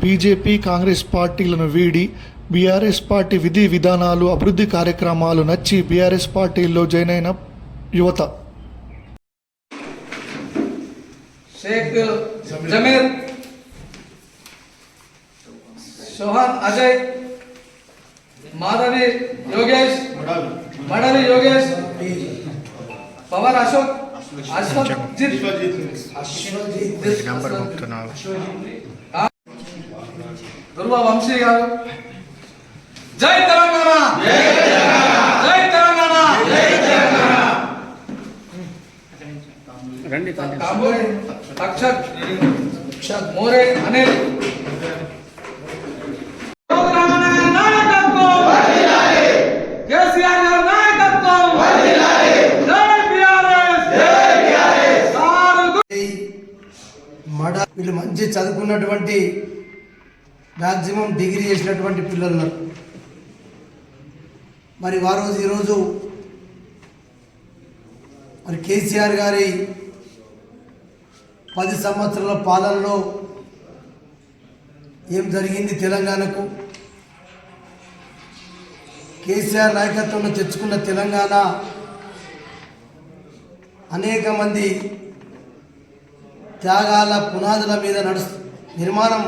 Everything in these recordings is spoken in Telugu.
బీజేపీ కాంగ్రెస్ పార్టీలను వీడి బీఆర్ఎస్ పార్టీ విధి విధానాలు అభివృద్ధి కార్యక్రమాలు నచ్చి బీఆర్ఎస్ పార్టీలో జాయిన్ అయిన యువత షేక్ జమీర్, సోహన్ అజయ్, మాధవి యోగేష్, మడలి యోగేష్, పవన్ అశోక్, అశ్వజిత్ దుర్వ వంశీ గారు. జై తెలంగాణ, జై తెలంగాణ. కాంబోజ్ అక్షత్ మోరే అనిల్. వీళ్ళు మంచి చదువుకున్నటువంటి మ్యాక్సిమం డిగ్రీ చేసినటువంటి పిల్లలు మరి వారు ఈరోజు మరి కేసీఆర్ గారి 10 సంవత్సరాల పాలనలో ఏం జరిగింది తెలంగాణకు, కేసీఆర్ నాయకత్వంలో తెచ్చుకున్న తెలంగాణ అనేక మంది త్యాగాల పునాదుల మీద నిర్మాణం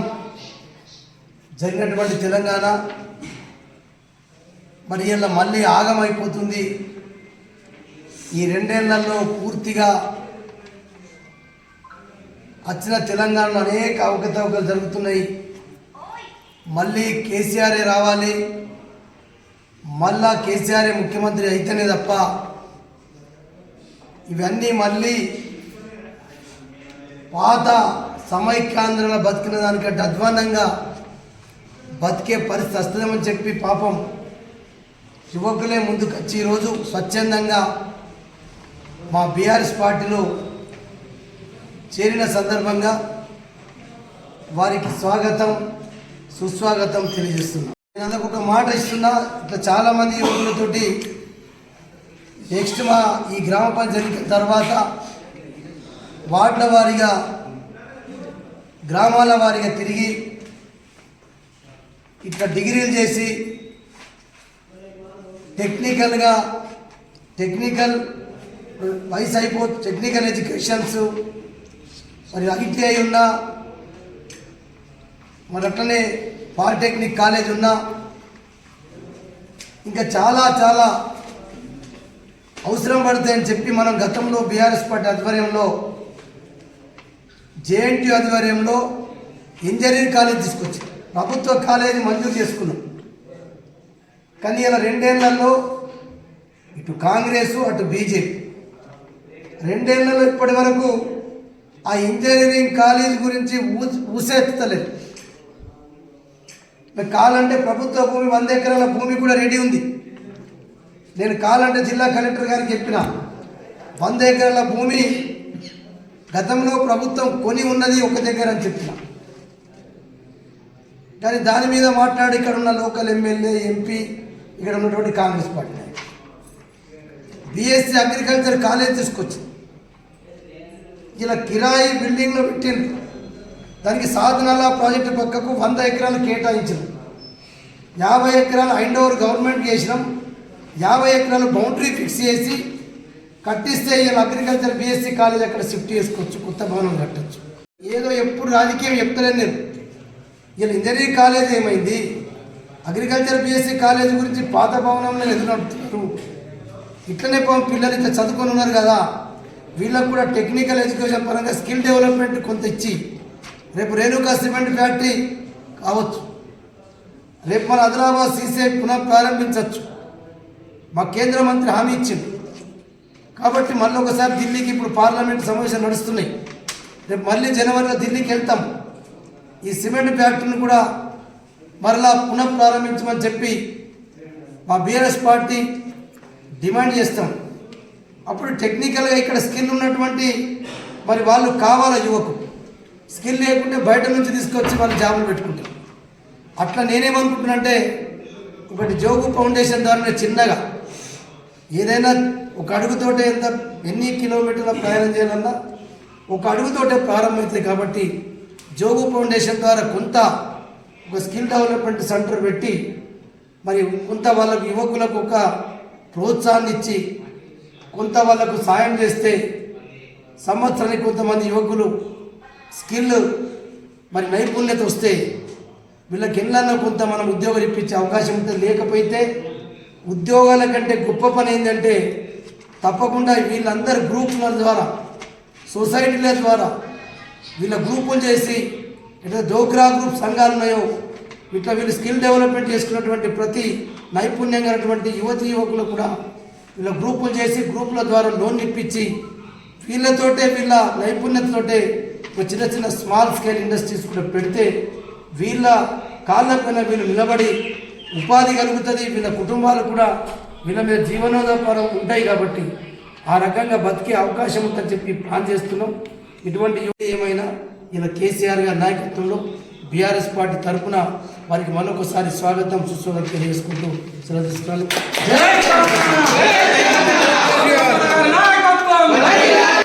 జరిగినటువంటి తెలంగాణ మరి ఇలా మళ్ళీ ఆగమైపోతుంది. ఈ 2 ఏళ్లలో పూర్తిగా వచ్చిన తెలంగాణలో అనేక అవకతవకలు జరుగుతున్నాయి. మళ్ళీ కేసీఆరే రావాలి, మళ్ళా కేసీఆరే ముఖ్యమంత్రి అయితేనే తప్ప ఇవన్నీ మళ్ళీ పాత సమైక్యాంధ్రలో బతికిన దానికంటే అధ్వానంగా బతికే పరిస్థితి వస్తుందని చెప్పి పాపం యువకులే ముందుకు వచ్చి ఈరోజు స్వచ్ఛందంగా మా బీఆర్ఎస్ పార్టీలో చేరిన సందర్భంగా వారికి స్వాగతం సుస్వాగతం తెలియజేస్తున్నా. నేను అందుకు ఒక మాట ఇస్తున్నా, ఇట్లా చాలామంది యువకులతోటి నెక్స్ట్ మా ఈ గ్రామ పంచాయతీ తర్వాత వార్డుల వారీగా గ్రామాల వారీగా తిరిగి ఇట్లా డిగ్రీలు చేసి టెక్నికల్ వయసు టెక్నికల్ ఎడ్యుకేషన్స్ మరి ఐటీఐ ఉన్నా, మరి అట్లనే పాలిటెక్నిక్ కాలేజ్ ఉన్నా, ఇంకా చాలా చాలా అవసరం పడతాయని చెప్పి మనం గతంలో బీఆర్ఎస్ పార్టీ ఆధ్వర్యంలో జేఎన్టీ ఆధ్వర్యంలో ఇంజనీరింగ్ కాలేజ్ తీసుకొచ్చి ప్రభుత్వ కాలేజీ మంజూరు చేసుకున్నాం. కానీ ఇలా 2 ఏళ్లలో ఇటు కాంగ్రెస్ అటు బీజేపీ 2 ఏళ్లలో ఇప్పటి వరకు ఆ ఇంజనీరింగ్ కాలేజ్ గురించి ఊసెత్తలేదు. కావాలంటే ప్రభుత్వ భూమి 100 ఎకరాల భూమి కూడా రెడీ ఉంది. నేను కావాలంటే జిల్లా కలెక్టర్ గారికి చెప్పిన 100 ఎకరాల భూమి గతంలో ప్రభుత్వం కొని ఉన్నది ఒక దగ్గర అని చెప్పిన. కానీ దాని మీద మాట్లాడి ఇక్కడ ఉన్న లోకల్ ఎమ్మెల్యే ఎంపీ ఇక్కడ ఉన్నటువంటి Congress party BSc agriculture college తీసుకొచ్చి ఇలా కిరాయి బిల్డింగ్లో పెట్టింది. దానికి సాధనాల ప్రాజెక్టు పక్కకు 100 ఎకరాలు కేటాయించారు. 50 ఎకరాలు హ్యాండ్ ఓవర్ గవర్నమెంట్కి చేసినాం. 50 ఎకరాలు బౌండరీ ఫిక్స్ చేసి కట్టిస్తే ఇలా అగ్రికల్చర్ బీఎస్సీ కాలేజ్ అక్కడ షిఫ్ట్ చేసుకోవచ్చు, కొత్త భవనం కట్టచ్చు. ఏదో ఎప్పుడు రాజకీయం చెప్తలేను నేను. ఇలా ఇంజనీరింగ్ కాలేజ్ ఏమైంది, అగ్రికల్చర్ బీఎస్సీ కాలేజ్ గురించి పాత భవనంలో ఎదురు నడుపుతున్నారు. ఇట్లనే పిల్లలు ఇట్లా చదువుకొని ఉన్నారు కదా, వీళ్ళకు కూడా టెక్నికల్ ఎడ్యుకేషన్ పరంగా స్కిల్ డెవలప్మెంట్ కొంత ఇచ్చి రేపు రేణుకా సిమెంట్ ఫ్యాక్టరీ కావచ్చు, రేపు మన ఆదిలాబాద్ సీసీ పునః ప్రారంభించవచ్చు. మా కేంద్ర మంత్రి హామీ ఇచ్చింది. కాబట్టి మళ్ళీ ఒకసారి ఢిల్లీకి ఇప్పుడు పార్లమెంట్ సమావేశాలు నడుస్తున్నాయి. రేపు మళ్ళీ జనవరిలో ఢిల్లీకి వెళ్తాం. ఈ సిమెంట్ ఫ్యాక్టరీని కూడా మరలా పునః ప్రారంభించమని చెప్పి మా బీఆర్ఎస్ పార్టీ డిమాండ్ చేస్తాం. అప్పుడు టెక్నికల్గా ఇక్కడ స్కిల్ ఉన్నటువంటి మరి వాళ్ళు కావాలా యువకు, స్కిల్ లేకుంటే బయట నుంచి తీసుకొచ్చి వాళ్ళు జాబులు పెట్టుకుంటారు. అట్లా నేనేమనుకుంటున్నానంటే ఒకటి జోగు ఫౌండేషన్ ద్వారా చిన్నగా ఏదైనా ఒక అడుగుతోటే ఎన్ని కిలోమీటర్ల ప్రయాణం చేయాలన్నా ఒక అడుగుతోటే ప్రారంభమవుతుంది. కాబట్టి జోగు ఫౌండేషన్ ద్వారా కొంత ఒక స్కిల్ డెవలప్మెంట్ సెంటర్ పెట్టి మరి కొంత వాళ్ళకు యువకులకు ఒక ప్రోత్సాహాన్ని ఇచ్చి కొంత వాళ్ళకు సాయం చేస్తే సంవత్సరానికి కొంతమంది యువకులు స్కిల్ మరి నైపుణ్యత వస్తే వీళ్ళకి ఎన్నన్నా కొంత మనం ఉద్యోగాలు ఇప్పించే అవకాశం ఉంటుంది. లేకపోతే ఉద్యోగాల కంటే గొప్ప పని ఏంటంటే తప్పకుండా వీళ్ళందరి గ్రూపుల ద్వారా సొసైటీల ద్వారా వీళ్ళ గ్రూపులు చేసి ఇట్లా డోక్రా గ్రూప్ సంఘాలు ఉన్నాయో ఇట్లా వీళ్ళు స్కిల్ డెవలప్మెంట్ చేసుకున్నటువంటి ప్రతి నైపుణ్యం కలిగినటువంటి యువతి యువకులు కూడా వీళ్ళ గ్రూపులు చేసి గ్రూపుల ద్వారా లోన్ ఇప్పించి వీళ్ళతోటే వీళ్ళ నైపుణ్యతతోటే ఒక చిన్న చిన్న స్మాల్ స్కేల్ ఇండస్ట్రీస్ కూడా పెడితే వీళ్ళ కాళ్ళపైన వీళ్ళు నిలబడి ఉపాధి కలుగుతుంది. వీళ్ళ కుటుంబాలు కూడా వీళ్ళ మీద జీవనోపాధి ఉంటాయి కాబట్టి ఆ రకంగా బతికే అవకాశం ఉందని చెప్పి ప్లాన్ చేస్తున్నాం. ఇటువంటి ఏమైనా ఇలా కేసీఆర్ గారి నాయకత్వంలో బీఆర్ఎస్ పార్టీ తరఫున వారికి మరొకసారి స్వాగతం సుస్వాగతం తెలియజేసుకుంటూ సెలవు తీసుకున్నాను.